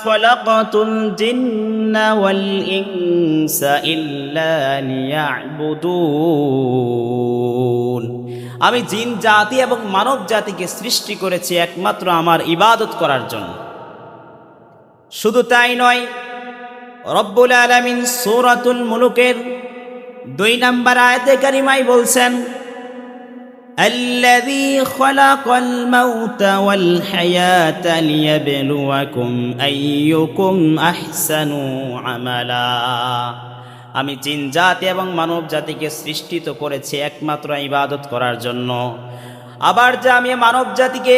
খলাকতুল জিন্না ওয়াল ইনসা ইল্লা লিয়াবুদুন। আমি জিন জাতি এবং মানব জাতিকে সৃষ্টি করেছি একমাত্র আমার ইবাদত করার জন্য। শুধু তাই নয়, রব্বুল আলামিন সূরাতুল মুলুকের 2 নম্বর আয়াতে কারিমায় বলছেন, الذي خلق الموت والحياة ليبلوكم أيكم أحسن عملا। আমি জিন জাতি এবং মানব জাতিকে সৃষ্টি তো করেছি একমাত্র ইবাদত করার জন্য। আবার যে আমি মানব জাতিকে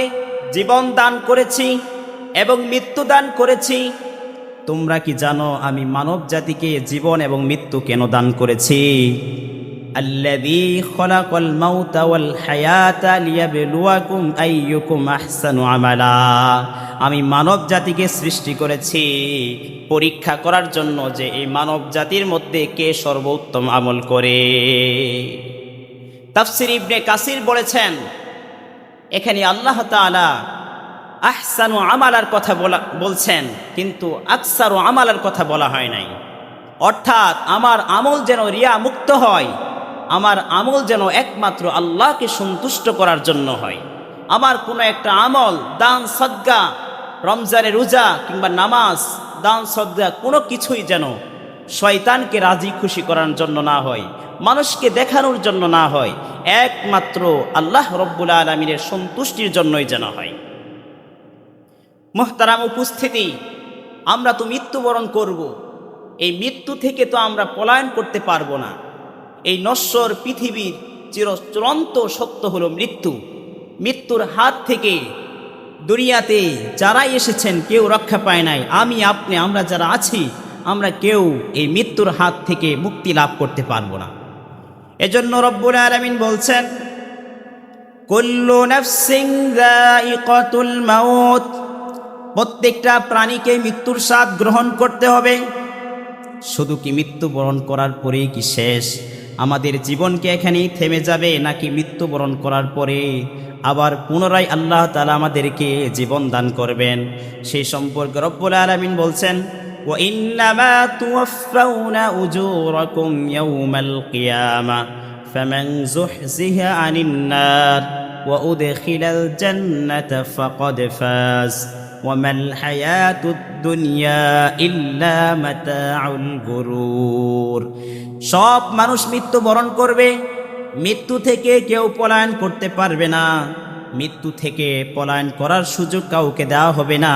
জীবন দান করেছি এবং মৃত্যু দান করেছি, তোমরা কি জানো আমি মানব জাতিকে জীবন এবং মৃত্যু কেন দান করেছি? আল্লাযী খলাকাল মাউতা ওয়াল হায়াতা লিয়াবলুয়াকুম আইয়ুকুম আহসানু আমালা। আমি মানব জাতিকে সৃষ্টি করেছি পরীক্ষা করার জন্য যে এই মানব জাতির মধ্যে কে সর্বোত্তম আমল করে। তাফসীর ইবনে কাসির বলেছেন, এখানে আল্লাহ তাআলা আহসানু আমালার কথা বলছেন, কিন্তু আকসারু আমালার কথা বলা হয় নাই। অর্থাৎ আমার আমল যেন রিয়া মুক্ত হয়, আমার আমল যেন একমাত্র আল্লাহকে সন্তুষ্ট করার জন্য হয়। আমার কোনো একটা আমল, দান সদকা, রমজানের রোজা কিংবা নামাজ, দান সদকা কোনো কিছুই যেন শয়তানকে রাজি খুশি করার জন্য না হয়, মানুষকে দেখানোর জন্য না হয়, একমাত্র আল্লাহ রব্বুল আলামিনের সন্তুষ্টির জন্যই যেন হয়। মুহতারাম উপস্থিতি, আমরা তো মৃত্যুবরণ করব। এই মৃত্যু থেকে তো আমরা পলায়ন করতে পারবো না। এই নশ্বর পৃথিবীর চিরচূড়ান্ত সত্য হলো মৃত্যু। মৃত্যুর হাত থেকে দুনিয়াতে যারাই এসেছেন কেউ রক্ষা পায় নাই। আমি আপনি আমরা যারা আছি, আমরা কেউ এই মৃত্যুর হাত থেকে মুক্তি লাভ করতে পারবো না। এজন্য রব্বুল আলামিন বলছেন, কুল্লু নাফসিন যায়িকাতুল মাউত। প্রত্যেকটা প্রাণীকে মৃত্যুর স্বাদ গ্রহণ করতে হবে। শুধু কি মৃত্যুবরণ করার পরেই কি শেষ? আমাদের জীবনকে এখানেই থেমে যাবে, নাকি মৃত্যুবরণ করার পরে আবার পুনরায় আল্লাহ তাআলা আমাদেরকে জীবন দান করবেন? সেই সম্পর্কে রব্বুল আলামিন বলছেন, ওয়া ইন্নামা তুওয়াফাউনা উজুরাকুম ইয়াউমাল কিয়ামা ফামান যুহজিহা আনিন নার ওয়া উদখিলাল জান্নাতা ফাকাদ ফাজ ওয়ামাল হায়াতুদ দুনিয়া ইল্লা মাতাউল গুরুর। সব মানুষ মৃত্যুবরণ করবে, মৃত্যু থেকে কেউ পলায়ন করতে পারবে না। মৃত্যু থেকে পলায়ন করার সুযোগ কাউকে দেওয়া হবে না।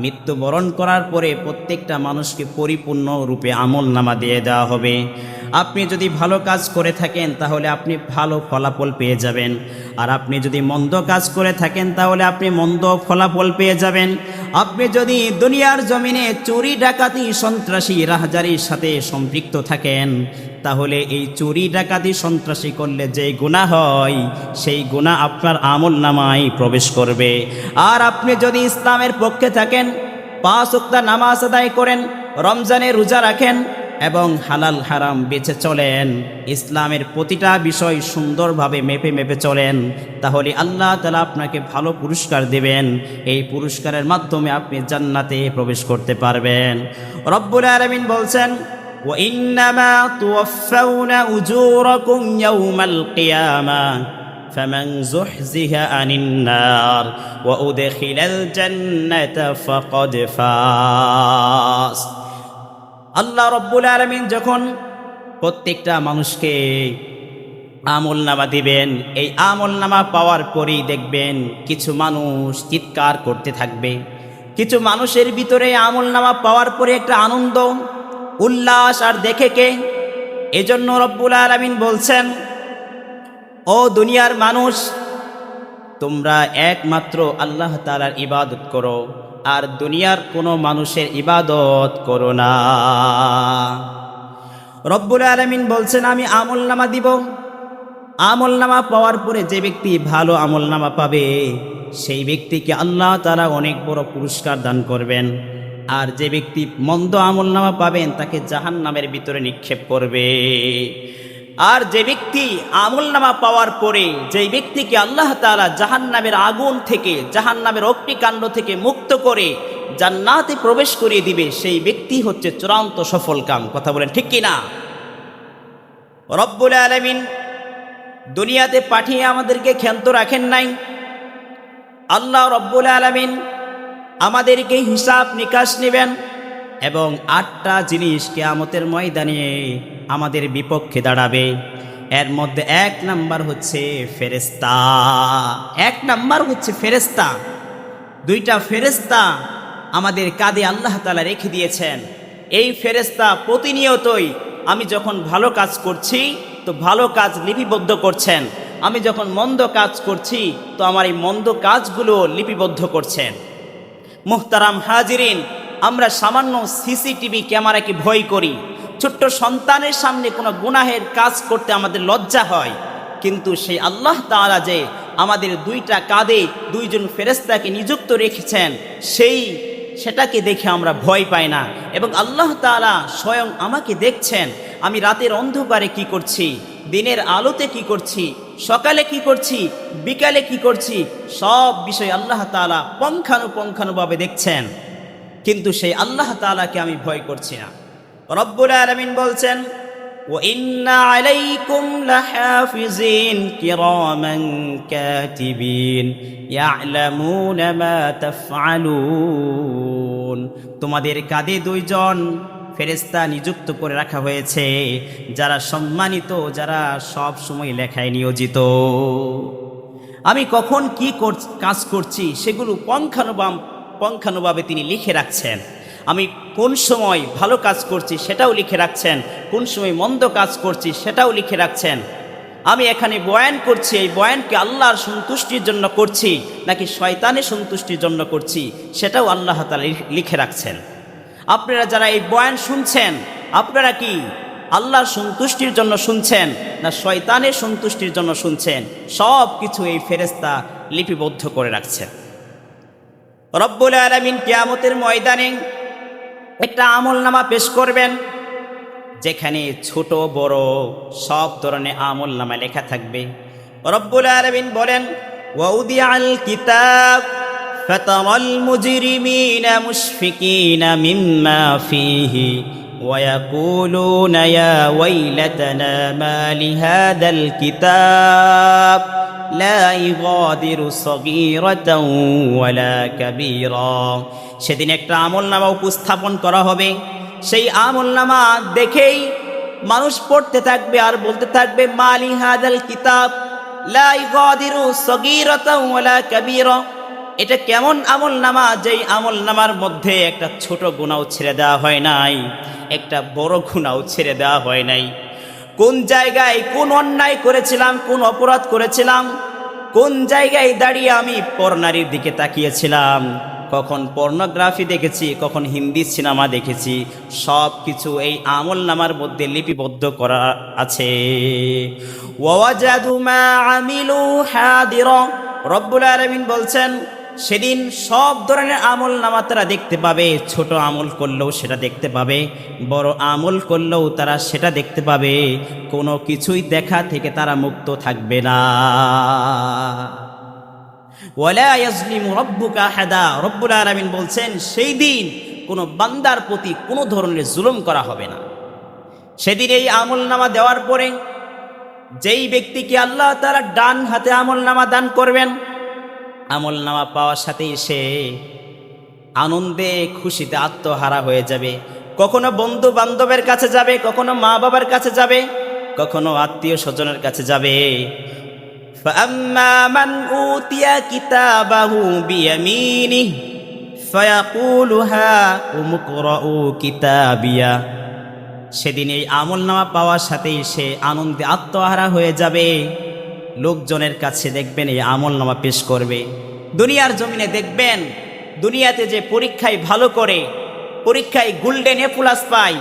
মৃত্যুবরণ করার পরে প্রত্যেকটা মানুষকে পরিপূর্ণ রূপে আমলনামা দিয়ে দেওয়া হবে। আপনি যদি ভালো কাজ করে থাকেন তাহলে আপনি ভালো ফলাফল পেয়ে যাবেন, আর আপনি যদি মন্দ কাজ করে থাকেন তাহলে আপনি মন্দ ফলাফল পেয়ে যাবেন। আপনি যদি দুনিয়ার জমিনে চুরি ডাকাতি সন্ত্রাসী রাহাজারির সাথে সম্পৃক্ত থাকেন, তাহলে এই চুরি ডাকাতি সন্ত্রাসী করলে যে গুনাহ হয় সেই গুনাহ আপনার আমলনামায় প্রবেশ করবে। আর আপনি যদি ইসলামের পক্ষে থাকেন, 5 ওয়াক্ত নামাজ আদায় করেন, রমজানে রোজা রাখেন এবং হালাল হারাম বেঁচে চলেন, ইসলামের প্রতিটা বিষয় সুন্দরভাবে মেপে মেপে চলেন, তাহলে আল্লাহ তাআলা আপনাকে ভালো পুরস্কার দেবেন। এই পুরস্কারের মাধ্যমে আপনি জান্নাতে প্রবেশ করতে পারবেন। রব্বুল আলামিন বলছেন, ওয়া ইন্নামা তুওয়াফাউনা উজুরাকুম ইয়াউমাল কিয়ামা ফামান যুহজিহা আনিন নার ওয়া উদখিলাল জান্নাতা ফাকাদ ফাজ। আল্লাহ রব্বুল আলামিন যখন প্রত্যেকটা মানুষকে আমলনামা দিবেন, এই আমলনামা পাওয়ার পরেই দেখবেন কিছু মানুষ চিৎকার করতে থাকবে। কিছু মানুষের ভিতরে আমলনামা পাওয়ার পরে একটা আনন্দ উল্লাস আর দেখে কে। এজন্য রব্বুল আলামিন বলছেন, ও দুনিয়ার মানুষ, তোমরা একমাত্র আল্লাহ তাআলার ইবাদত করো, আর দুনিয়ার কোনো মানুষের ইবাদত করো না। রব্বুল আলামিন বলছেন, আমি আমলনামা দিব। আমলনামা পাওয়ার পরে যে ব্যক্তি ভালো আমলনামা পাবে সেই ব্যক্তিকে আল্লাহ তাআলা অনেক বড় পুরস্কার দান করবেন। আর যে ব্যক্তি মন্দ আমলনামা পাবেন তাকে জাহান্নামের ভিতরে নিক্ষেপ করবে। আর যে ব্যক্তি আমলনামা পাওয়ার পরে যেই ব্যক্তিকে আল্লাহ তাআলা জাহান্নামের আগুন থেকে, জাহান্নামের অগ্নিকাণ্ড থেকে মুক্ত করে জান্নাতে প্রবেশ করিয়ে দিবে, সেই ব্যক্তি হচ্ছে চূড়ান্ত সফল কাম। কথা বলেন ঠিক কিনা? রব্বুল আলামিন দুনিয়াতে পাঠিয়ে আমাদেরকে ক্ষান্ত রাখেন নাই। আল্লাহ রব্বুল আলামিন আমাদেরকে হিসাব নিকাশ নেবেন এবং 8টা জিনিস কিয়ামতের ময়দানে আমাদের বিপক্ষে দাঁড়াবে। এর মধ্যে 1 নাম্বার হচ্ছে ফেরেশতা। 1 নাম্বার হচ্ছে ফেরেশতা। 2টা ফেরেশতা আমাদের কাঁধে আল্লাহ তাআলা রেখে দিয়েছেন। এই ফেরেশতা প্রতিনিয়তই আমি যখন ভালো কাজ করছি তো ভালো কাজ লিপিবদ্ধ করছেন, আমি যখন মন্দ কাজ করছি তো আমার এই মন্দ কাজগুলো লিপিবদ্ধ করছেন। মুহতারাম হাজিরিন, আমরা সামান্য সিসিটিভি ক্যামেরাকে ভয় করি। ছোট্ট সন্তানের সামনে কোনো গুনাহের কাজ করতে আমাদের লজ্জা হয়, কিন্তু সেই আল্লাহ তাআলা যে আমাদের 2টা কাঁধে 2জন ফেরেশতাকে নিযুক্ত রেখেছেন, সেটাকে দেখে আমরা ভয় পাই না। এবং আল্লাহ তাআলা স্বয়ং আমাকে দেখছেন, আমি রাতের অন্ধকারে কি করছি, দিনের আলোতে কি করছি, সকালে কি করছি, বিকালে কি করছি, সব বিষয় আল্লাহ তাআলা পুঙ্খানুপুঙ্খানুভাবে দেখছেন। কিন্তু সেই আল্লাহ তাআলাকে আমি ভয় করছি না। রব্বুল আলামিন বলছেন, ওয়া ইন্না আলাইকুম লাহাফিজিন কিরামান কাতিবিন ইয়ালামুনা মা তাফআলুন। তোমাদের কাঁধে 2জন ফেরেশতা নিযুক্ত করে রাখা হয়েছে, যারা সম্মানিত, যারা সব সময় লেখায় নিয়োজিত। আমি কখন কি কাজ করছি সেগুলো পুঙ্খানুপুঙ্খানুভাবে তিনি লিখে রাখছেন। আমি কোন সময় ভালো কাজ করছি সেটাও লিখে রাখছেন, কোন সময় মন্দ কাজ করছি সেটাও লিখে রাখছেন। আমি এখানে বয়ান করছি, এই বয়ানকে আল্লাহর সন্তুষ্টির জন্য করছি নাকি শয়তানের সন্তুষ্টির জন্য করছি সেটাও আল্লাহ তাআলা লিখে রাখছেন। আপনারা যারা এই বয়ান শুনছেন, আপনারা কি আল্লাহর সন্তুষ্টির জন্য শুনছেন না শয়তানের সন্তুষ্টির জন্য শুনছেন? সব কিছু এই ফেরেশতা লিপিবদ্ধ করে রাখছেন। রব্বুল আলামিন কিয়ামতের ময়দানে একটা আমলনামা পেশ করবেন, যেখানে ছোট বড় সব ধরনের আমলনামা লেখা থাকবে। রব্বুল আলামিন বলেন, ওয়াউদিআল কিতাব ফাতারাল মুজরিমিনা মুশফিকিনা মিম্মা ফীহি ওয়ায়াকুলুনা ইয়া ওয়াইলাতানা মা লিহাদাল কিতাব লা ইগাদিরু সগীরাতাও ওয়ালা কাবীরা। সেদিন একটা আমলনামা উপস্থাপন করা হবে। সেই আমলনামা দেখেই মানুষ পড়তে থাকবে আর বলতে থাকবে, মা লিহাদাল কিতাব লা ইগাদিরু সগীরাতাও ওয়ালা কাবীরা। এটা কেমন আমলনামা, যেই আমলনামার মধ্যে একটা ছোট গুনাহ ছেড়ে দেওয়া হয় নাই, একটা বড় গুনাহ ছেড়ে দেওয়া হয় নাই। কোন জায়গায় কোন অন্যায় করেছিলাম, কোন অপরাধ করেছিলাম, কোন জায়গায় দাঁড়িয়ে আমি পরনারীর দিকে তাকিয়েছিলাম, কখন পর্নোগ্রাফি দেখেছি, কখন হিন্দি সিনেমা দেখেছি, সব কিছু এই আমলনামার মধ্যে লিপিবদ্ধ করা আছে। ওয়াজাদু মা আমিলু হাদিরা। রব্বুল আলামিন বলছেন, সেদিন সব ধরনের আমলনামা তারা দেখতে পাবে। ছোট আমল করলেও সেটা দেখতে পাবে, বড় আমল করলেও তারা সেটা দেখতে পাবে। কোনো কিছুই দেখা থেকে তারা মুক্ত থাকবে না। ওয়ালা ইয়াজলিমু রাব্বুকা আহাদা। রব্বুল আলামিন বলছেন, সেই দিন কোনো বান্দার প্রতি কোনো ধরনের জুলুম করা হবে না। সেদিন এই আমলনামা দেওয়ার পরে যেই ব্যক্তিকে আল্লাহ তাআলা ডান হাতে আমলনামা দান করবেন, আমলনামা পাওয়ার সাথেই সে আনন্দে খুশিতে আত্মহারা হয়ে যাবে। কখনো বন্ধু বান্ধবের কাছে যাবে, কখনো মা বাবার কাছে যাবে, কখনো আত্মীয় স্বজনের কাছে যাবে। فَأَمَّا مَنْ أُوتِيَ كِتَابَهُ بِيَمِينِهِ فَيَقُولُ هَاؤُمُ اقْرَءُوا كِتَابِيَهْ। সেদিন এই আমলনামা পাওয়ার সাথেই সে আনন্দে আত্মহারা হয়ে যাবে। লোকজনের কাছে দেখবেন এই আমলনামা পেশ করবে। দুনিয়ার জমিনে দেখবেন, দুনিয়াতে যে পরীক্ষায় ভালো করে, পরীক্ষায় গোল্ডেন এ প্লাস পায়,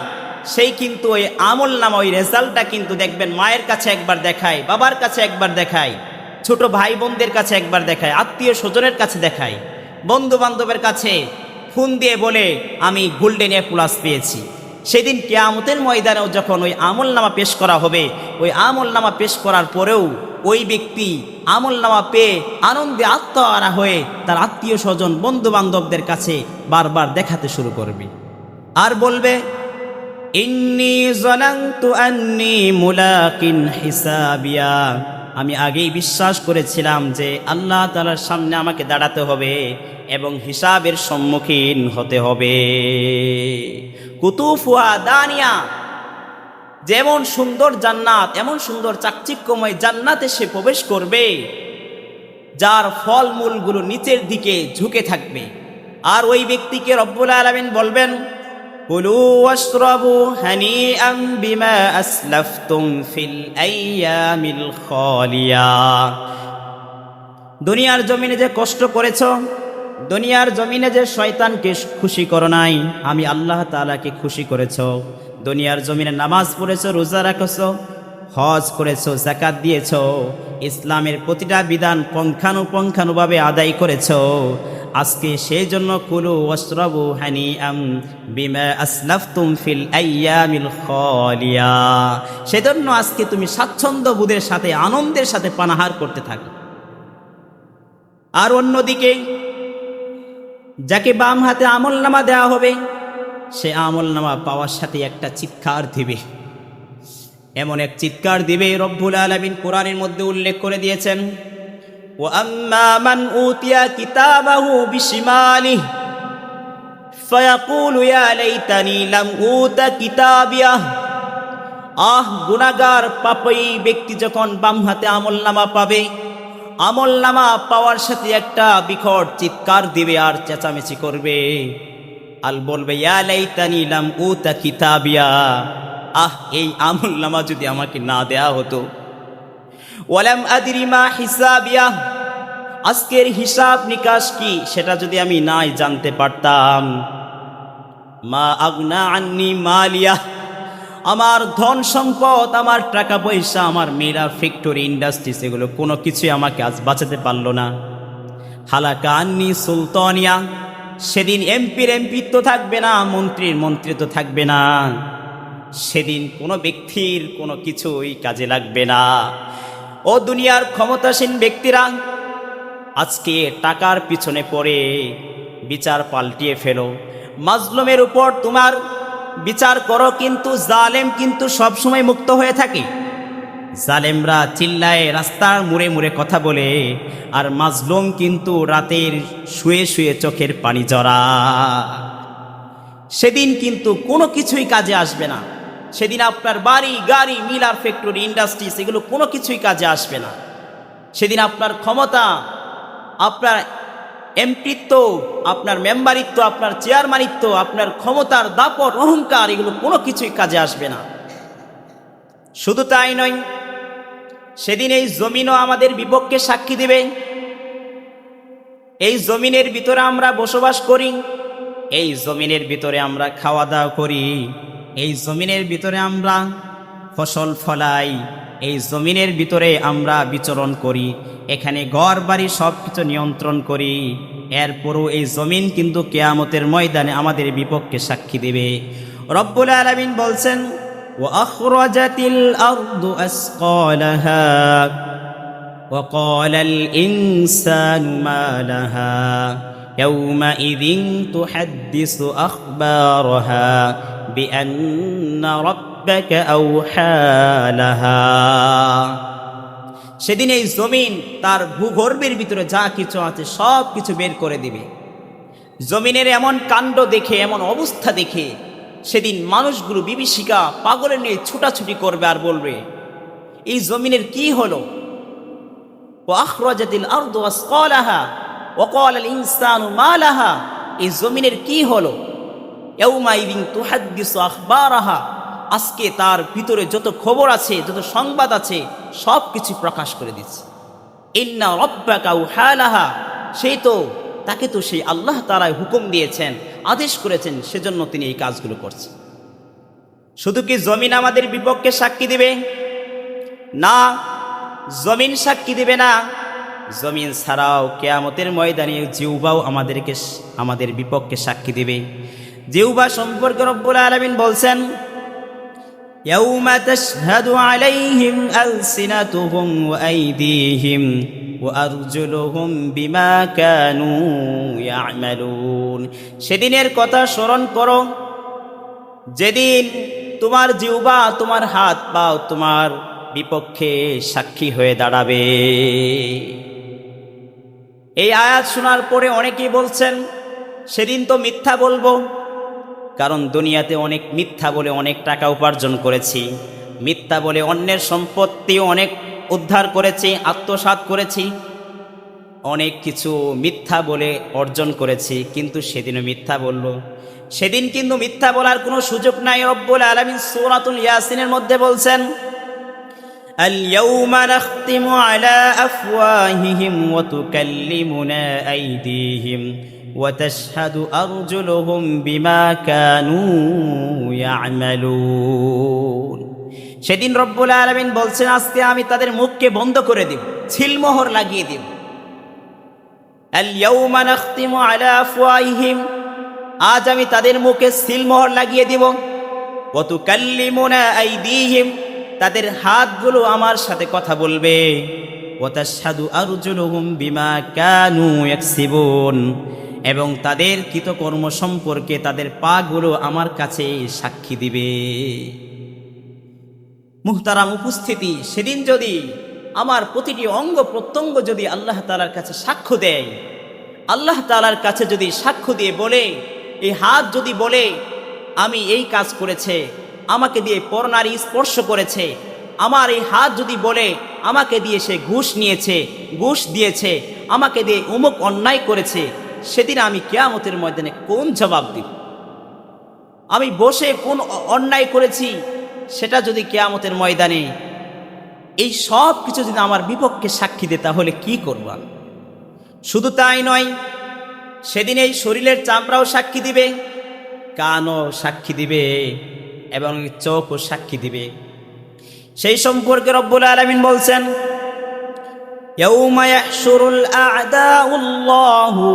সেই কিন্তু ওই আমলনামা, ওই রেজাল্টটা কিন্তু দেখবেন মায়ের কাছে একবার দেখায়, বাবার কাছে একবার দেখায়, ছোট ভাই বোনদের কাছে একবার দেখায়, আত্মীয় স্বজনের কাছে দেখায়, বন্ধু বান্ধবের কাছে ফোন দিয়ে বলে আমি গোল্ডেন এ প্লাস পেয়েছি। সেদিন কিয়ামতের ময়দানেও যখন ওই আমলনামা পেশ করা হবে, ওই আমলনামা পেশ করার পরেও ওই ব্যক্তি আমলনামা পেয়ে আনন্দে আত্মহারা হয়ে তার আত্মীয় স্বজন বন্ধু বান্ধবদের কাছে বারবার দেখাতে শুরু করবে আর বলবে, ইন্নী যানানতু আন্নী মুলাকিন হিসাবিয়া, আমি আগেই বিশ্বাস করেছিলাম যে আল্লাহ তাআলার সামনে আমাকে দাঁড়াতে হবে এবং হিসাবের সম্মুখীন হতে হবে। কুতুফুহা দানিয়া, যেমন সুন্দর জান্নাত, এমন সুন্দর চাকচিক্যময় জান্নাতে সে প্রবেশ করবে যার ফলমূলগুলো নিচের দিকে ঝুঁকে থাকবে। আর ওই ব্যক্তিকে রব্বুল আলামিন বলবেন, কুলু ওয়াশরাবু হানিআম বিমা আসলাফতুম ফিল আইয়ামিল খালিয়া, দুনিয়ার জমিনে যে কষ্ট করেছো, দুনিয়ার জমিনে যে শয়তানকে খুশি করো নাই, আমি আল্লাহ তাআলাকে খুশি করেছো। দুনিয়ার জমিনে নামাজ পড়েছো, রোজা রাখছো, হজ করেছো, যাকাত দিয়েছো, ইসলামের প্রতিটা বিধান পুঙ্খানুপুঙ্খানুভাবে আদায় করেছো। আজকে সেই জন্য কুলু ওয়াশরাবু হানিআম বিমা আসলাফতুম ফিল আইয়ামিল খালিয়া, সেজন্য আজকে তুমি স্বাচ্ছন্দ্য বোধের সাথে আনন্দের সাথে পানাহার করতে থাকো। আর অন্যদিকে যাকে বাম হাতে আমলনামা দেওয়া হবে, সে আমলনামা পাওয়ার সাথে একটা চিৎকার দিবে, এমন এক চিৎকার দিবে রব্বুল আলামিন কোরআনের মধ্যে উল্লেখ করে দিয়েছেন, ওয়া আম্মা মান উতিয়া কিতাবাহু বিশিমালিহি ফায়াকুলু ইয়া লাইতানি লাম উতা কিতাবিয়া, গুনাহগার পাপী ব্যক্তি যখন বাম হাতে আমলনামা পাবে, আমলনামা পাওয়ার সাথে একটা বিকট চিৎকার দিবে আর চেঁচামেচি করবে, আল বলবে, ইয়া লাইতানি লাম উতা কিতাবিয়া, এই আমলনামা যদি আমাকে না দেয়া হতো, ওয়ালাম আদরি মা হিসাবিয়া, আজকের হিসাব নিকাশ কি সেটা যদি আমি নাই জানতে পারতাম, মা আগনা আন্নি মালিয়া, আমার ধন সম্পদ, আমার টাকা পয়সা, আমার মেয়েরা, ফ্যাক্টরি, ইন্ডাস্ট্রি, সেগুলো কোনো কিছুই আমাকে আজ বাঁচাতে পারলো না। হালাকা আন্নি সুলতানিয়া, সেদিন এমপির এমপিত্ব থাকবে না, মন্ত্রীর মন্ত্রিত্ব থাকবে না, সেদিন কোনো ব্যক্তির কোনো কিছুই কাজে লাগবে না। ও দুনিয়ার ক্ষমতাসীন ব্যক্তিরা, আজকে টাকার পিছনে পড়ে বিচার পাল্টিয়ে ফেলো, মাজলুমের উপর তোমার বিচার করো, কিন্তু জালেম কিন্তু সবসময় মুক্ত হয়ে থাকে। জালেমরা চিল্লায়, রাস্তার মুড়ে মুড়ে কথা বলে, আর মাজলুম কিন্তু রাতের শুয়ে শুয়ে চোখের পানি জরা। সেদিন কিন্তু কোনো কিছুই কাজে আসবে না, সেদিন আপনার বাড়ি গাড়ি, মিল আর ফ্যাক্টরি, ইন্ডাস্ট্রি, সেগুলো কোনো কিছুই কাজে আসবে না। সেদিন আপনার ক্ষমতা, আপনার এমপিত্ব, আপনার মেম্বারিত্ব, আপনার চেয়ারম্যানিত্ব, আপনার ক্ষমতার দাপট, অহংকার, এগুলো কোনো কিছুই কাজে আসবে না। শুধু তাই নয়, সেদিন এই জমিনও আমাদের বিপক্ষে সাক্ষী দেবে। এই জমিনের ভিতরে আমরা বসবাস করি, এই জমিনের ভিতরে আমরা খাওয়া দাওয়া করি, এই জমিনের ভিতরে আমরা ফসল ফলাই, এই জমিনের ভিতরে আমরা বিচরণ করি, এখানে ঘর বাড়ি সব কিছু নিয়ন্ত্রণ করি। এরপরও এই জমিন কিন্তু কিয়ামতের ময়দানে আমাদের বিপক্ষে সাক্ষী দেবে। রব্বুল আলামিন বলছেন, ওয়া আখরাজাতিল আরদু আসকালাহা ওয়া ক্বালাল ইনসানু মা লাহা ইয়াওমাইযিন তুহাদ্দিসু আখবারাহা বিআন্না রাব্বাকা আওহা লাহা, সেদিন এই জমিন তার ভূগর্ভের ভিতরে যা কিছু আছে সব কিছু বের করে দিবে। জমিনের এমন কাণ্ড দেখে, এমন অবস্থা দেখে সেদিন মানুষগুলো বিভীষিকা পাগলের নিয়ে ছুটাছুটি করবে আর বলবে, এই জমিনের কি হলো? ওয়া আখরাজাতিল আরদু আসকালাহা ওয়া ক্বালাল ইনসানু মা লাহা, এই জমিনের কি হলো? ইয়াওমাইযিন তুহাদ্দিসু আখবারাহা, আজকে তার ভিতরে যত খবর আছে, যত সংবাদ আছে সব কিছু প্রকাশ করে দিচ্ছে। ইন্না রাব্বাকা আওহা লাহা, সেই তো, তাকে তো সেই আল্লাহ তাআলা হুকুম দিয়েছেন, আদেশ করেছেন, সেজন্য তিনি এই কাজগুলো করছেন। শুধু কি জমিন আমাদের বিপক্ষে সাক্ষী দিবে? না, জমিন সাক্ষী দিবে না। জমিন ছাড়াও কিয়ামতের ময়দানে জিহ্বাও আমাদের বিপক্ষে সাক্ষী দিবে। জিহ্বা সম্পর্কে রব্বুল আলামিন বলছেন, ইয়াউমা তাশহাদু আলাইহিম আলসিনাতুহুম ওয়া আইদিহিম ওয়া আরজুলুহুম বিমা কানু ইয়ামালুন। সেদিনের কথা স্মরণ করো যেদিন তোমার জিহ্বা, তোমার হাত পা তোমার বিপক্ষে সাক্ষী হয়ে দাঁড়াবে। এই আয়াত শোনার পরে অনেকেই বলছেন সেদিন তো মিথ্যা বলবো, কারণ দুনিয়াতে অনেক মিথ্যা বলে অনেক টাকা উপার্জন করেছি, মিথ্যা বলে অন্যের সম্পত্তিও অনেক উদ্ধার করেছি, আত্মসাৎ করেছি, অনেক কিছু মিথ্যা বলে অর্জন করেছি, কিন্তু সেদিনও মিথ্যা বলবো। সেদিন কিন্তু মিথ্যা বলার কোনো সুযোগ নাই। রব্বুল আলামিন সূরাতুল ইয়াসিনের মধ্যে বলছেন, اليوم نختم على أفواههم وتكلمنا أيديهم وتشهد أرجلهم بما كانوا يعملون। সেদিন রব্বুল আলামিন বলছেন আজকে আমি তাদের মুখকে বন্ধ করে দেব, সিলমোহর লাগিয়ে দেব। اليوم نختم على أفواههم, আজ আমি তাদের মুখে সিলমোহর লাগিয়ে দেব। وتكلمنا أيديهم, তাদের হাতগুলো আমার সাথে কথা বলবে। ওয়াতাশহাদু আরজুলুহুম বিমা কানু ইয়াকসিবুন, এবং তাদের কৃতকর্ম সম্পর্কে তাদের পাগুলো আমার কাছে সাক্ষী দিবে। মুহতারাম উপস্থিতি, সেদিন যদি আমার প্রতিটি অঙ্গ প্রত্যঙ্গ যদি আল্লাহ তাআলার কাছে সাক্ষ্য দেয়, আল্লাহ তাআলার কাছে যদি সাক্ষ্য দিয়ে বলে, এই হাত যদি বলে আমি এই কাজ করেছে, আমাকে দিয়ে পরনারী স্পর্শ করেছে, আমার এই হাত যদি বলে আমাকে দিয়ে সে ঘুষ নিয়েছে, ঘুষ দিয়েছে, আমাকে দিয়ে অমুক অন্যায় করেছে, সেদিন আমি কিয়ামতের ময়দানে কোন জবাব দিব? আমি বসে কোন অন্যায় করেছি সেটা যদি কিয়ামতের ময়দানে এই সব কিছু যদি আমার বিপক্ষে সাক্ষী দেয়, তাহলে কি করব? শুধু তাই নয়, সেদিন এই শরীরের চামড়াও সাক্ষী দিবে, কানও সাক্ষী দিবে, এবং চোখও সাক্ষী দিবে। সেই সম্পর্কে রব্বুল আলামিন বলছেন, ইয়াউমা ইয়াহশুরুল আ'দাউল্লাহু,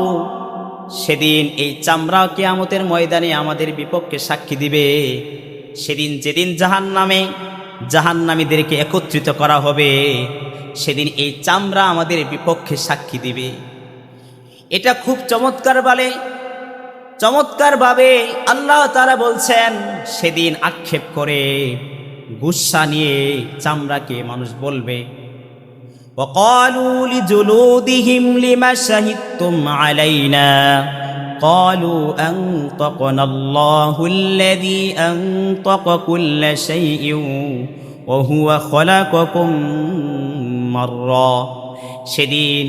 সেদিন এই চামড়া কিয়ামতের ময়দানে আমাদের বিপক্ষে সাক্ষী দিবে। সেদিন যেদিন জাহান্নামীদেরকে একত্রিত করা হবে, সেদিন এই চামড়া আমাদের বিপক্ষে সাক্ষী দিবে। এটা খুব চমৎকারভাবে আল্লাহ তাআলা বলছেন, সেদিন আক্ষেপ করে গুসা নিয়ে চামড়াকে মানুষ বলবে, وقالوا لجلودهم لما شهدتم علينا قالوا أنطقنا الله الذي أنطق كل شيء وهو خلقكم مرة। সেদিন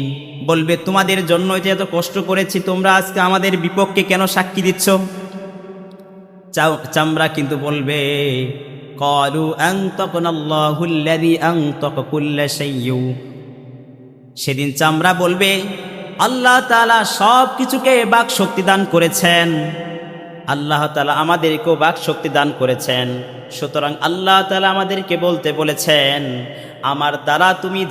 বলবে তোমাদের জন্য যে এত কষ্ট করেছি, তোমরা আজকে আমাদের বিপক্ষে কেন সাক্ষী দিচ্ছ? চামড়া কিন্তু বলবে, قالوا أنطقنا الله الذي أنطق كل شيء, সেদিন চামড়া বলবে আল্লাহ তাআলা সব কিছুকে বাক শক্তি দান করেছেন, আল্লাহ তাআলা আমাদেরকেও বাক শক্তি দান করেছেন। সুতরাং আল্লাহ তাআলা আমাদেরকে বলতে বলেছেন, আমার দ্বারা তুমি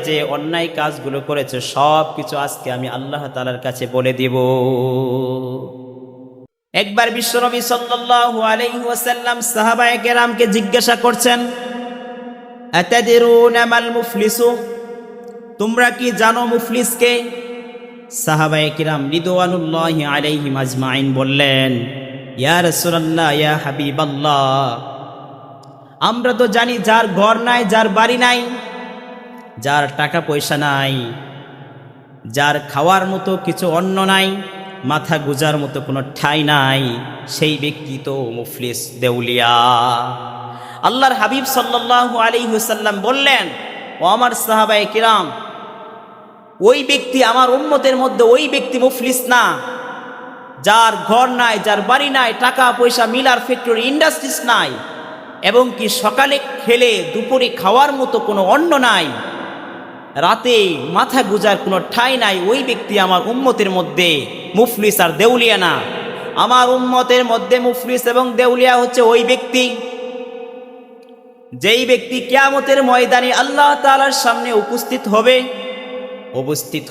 যে অন্যায় কাজগুলো করেছো সব কিছু আজকে আমি আল্লাহ তাআলার কাছে বলে দিব। একবার বিশ্বনবী সাল্লাল্লাহু আলাইহি ওয়াসাল্লাম সাহাবায়ে কেরামকে জিজ্ঞাসা করছেন, আতাদরুনা মাল মুফলিসু, তোমরা কি জানো মুফলিসকে? সাহাবায়ে কিরাম রিদওয়ানুল্লাহি আলাইহিম আজমাইন বললেন, ইয়া রাসূলুল্লাহ, ইয়া হাবিবাল্লাহ, আমরা তো জানি যার ঘর নাই, যার বাড়ি নাই, যার টাকা পয়সা নাই, যার খাওয়ার মতো কিছু অন্ন নাই, মাথা গুজার মতো কোনো ঠাঁই নাই, সেই ব্যক্তি তো মুফলিস, দেউলিয়া। আল্লাহর হাবিব সাল্লাল্লাহু আলাইহি ওয়াসাল্লাম বললেন, ও আমার সাহাবায়ে কিরাম, ওই ব্যক্তি আমার উম্মতের মধ্যে ওই ব্যক্তি মুফলিস না যার ঘর নাই, যার বাড়ি নাই, টাকা পয়সা, মিলার ফ্যাক্টরি, ইন্ডাস্ট্রিজ নাই, এবং কি সকালে খেলে দুপুরে খাওয়ার মতো কোনো অন্ন নাই, রাতে মাথা গুজার কোনো ঠাঁই নাই, ওই ব্যক্তি আমার উম্মতের মধ্যে মুফলিস আর দেউলিয়া না। আমার উম্মতের মধ্যে মুফলিস এবং দেউলিয়া হচ্ছে ওই ব্যক্তি যেই ব্যক্তি কিয়ামতের ময়দানে আল্লাহ তাআলার সামনে উপস্থিত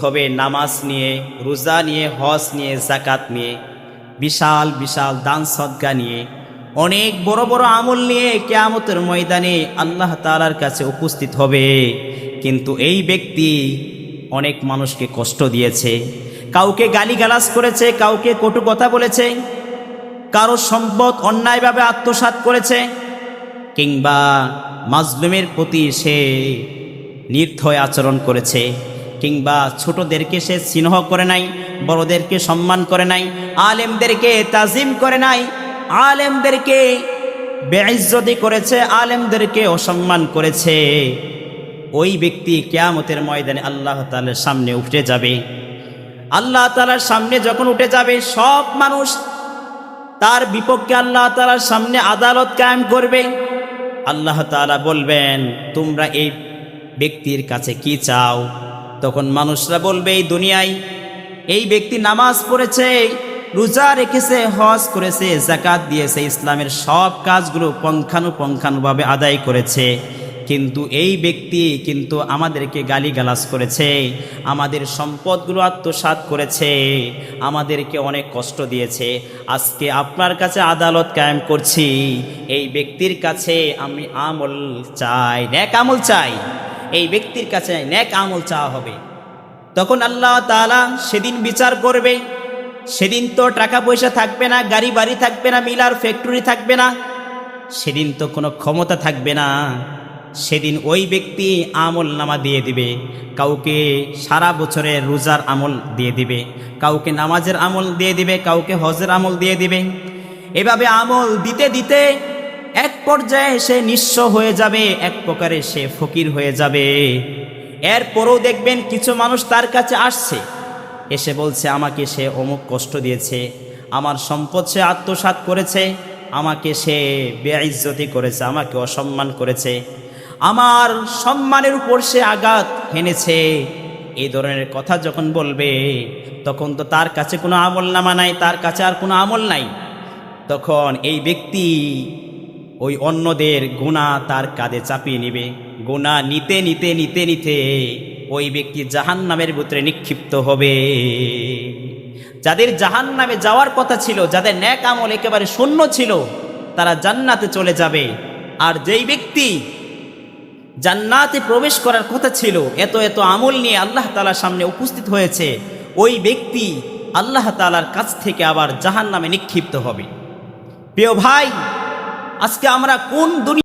হবে নামাজ নিয়ে, রোজা নিয়ে, হজ নিয়ে, যাকাত নিয়ে, বিশাল বিশাল দান সদকা নিয়ে, অনেক বড় বড় আমল নিয়ে কিয়ামতের ময়দানে আল্লাহ তাআলার কাছে উপস্থিত হবে। কিন্তু এই ব্যক্তি অনেক মানুষকে কষ্ট দিয়েছে, কাউকে গালিগালাজ করেছে, কাউকে কটু কথা বলেছে, কারো সম্পদ অন্যায়ভাবে আত্মসাৎ করেছে, কিংবা মাজলুমের প্রতি সে নির্দয় আচরণ করেছে, কিংবা ছোটদেরকে সে স্নেহ করে নাই, বড়দেরকে সম্মান করে নাই, আলেমদেরকে তাজিম করে নাই, আলেমদেরকে বেইজ্জতি করেছে, আলেমদেরকে অসম্মান করেছে। ওই ব্যক্তি কিয়ামতের ময়দানে আল্লাহ তাআলার সামনে উঠে যাবে। আল্লাহ তাআলার সামনে যখন উঠে যাবে, সব মানুষ তার বিপক্ষে আল্লাহ তাআলার সামনে আদালত কায়েম করবে। আল্লাহ তাআলা বলবেন, তোমরা এই ব্যক্তির কাছে কি চাও? তখন মানুষরা বলবে, এই দুনিয়ায় এই ব্যক্তি নামাজ পড়েছে, রোজা রেখেছে, হজ করেছে, যাকাত দিয়েছে, ইসলামের সব কাজগুলো পুঙ্খানুপুঙ্খানুভাবে আদায় করেছে, কিন্তু এই ব্যক্তি কিন্তু আমাদেরকে গালিগালাজ করেছে, আমাদের সম্পদগুলো আত্মসাৎ করেছে, আমাদেরকে অনেক কষ্ট দিয়েছে। আজকে আপনার কাছে আদালত কায়েম করছি, এই ব্যক্তির কাছে আমি আমল চাই, নেক আমল চাই। এই ব্যক্তির কাছে নেক আমল চাওয়া হবে। তখন আল্লাহ তাআলা সেদিন বিচার করবে। সেদিন তো টাকা পয়সা থাকবে না, গাড়ি বাড়ি থাকবে না, মিল আর ফ্যাক্টরি থাকবে না, সেদিন তো কোনো ক্ষমতা থাকবে না। সেদিন ওই ব্যক্তি আমল নামা দিয়ে দিবে। কাউকে সারা বছরের রোজার আমল দিয়ে দিবে, কাউকে নামাজের আমল দিয়ে দিবে, কাউকে হজের আমল দিয়ে দিবে। এভাবে আমল দিতে দিতে এক পর্যায়ে সে নিঃস্ব হয়ে যাবে, এক প্রকারে সে ফকির হয়ে যাবে। এরপরও দেখবেন কিছু মানুষ তার কাছে আসছে, এসে বলছে, আমাকে সে অমুক কষ্ট দিয়েছে, আমার সম্পদ সে আত্মসাৎ করেছে, আমাকে সে বেইজ্জতি করেছে, আমাকে অসম্মান করেছে, আমার সম্মানের উপর সে আঘাত হেনেছে। এই ধরনের কথা যখন বলবে, তখন তো তার কাছে কোনো আমল নামা নাই, তার কাছে আর কোনো আমল নাই। তখন এই ব্যক্তি ওই অন্যদের গুনাহ তার কাঁধে চাপিয়ে নিবে। গুনাহ নিতে নিতে নিতে নিতে ওই ব্যক্তি জাহান্নামের ভিতরে নিক্ষিপ্ত হবে। যাদের জাহান্নামে যাওয়ার কথা ছিল, যাদের নেক আমল একেবারে শূন্য ছিল, তারা জান্নাতে চলে যাবে। আর যেই ব্যক্তি জান্নাতে প্রবেশ করার কথা ছিল, এত এত আমল নিয়ে আল্লাহ তাআলার সামনে উপস্থিত হয়েছে, ওই ব্যক্তি আল্লাহ তাআলার কাছ থেকে আবার জাহান্নামে নিক্ষিপ্ত হবে। প্রিয় ভাই, আজকে আমরা কোন দুনিয়া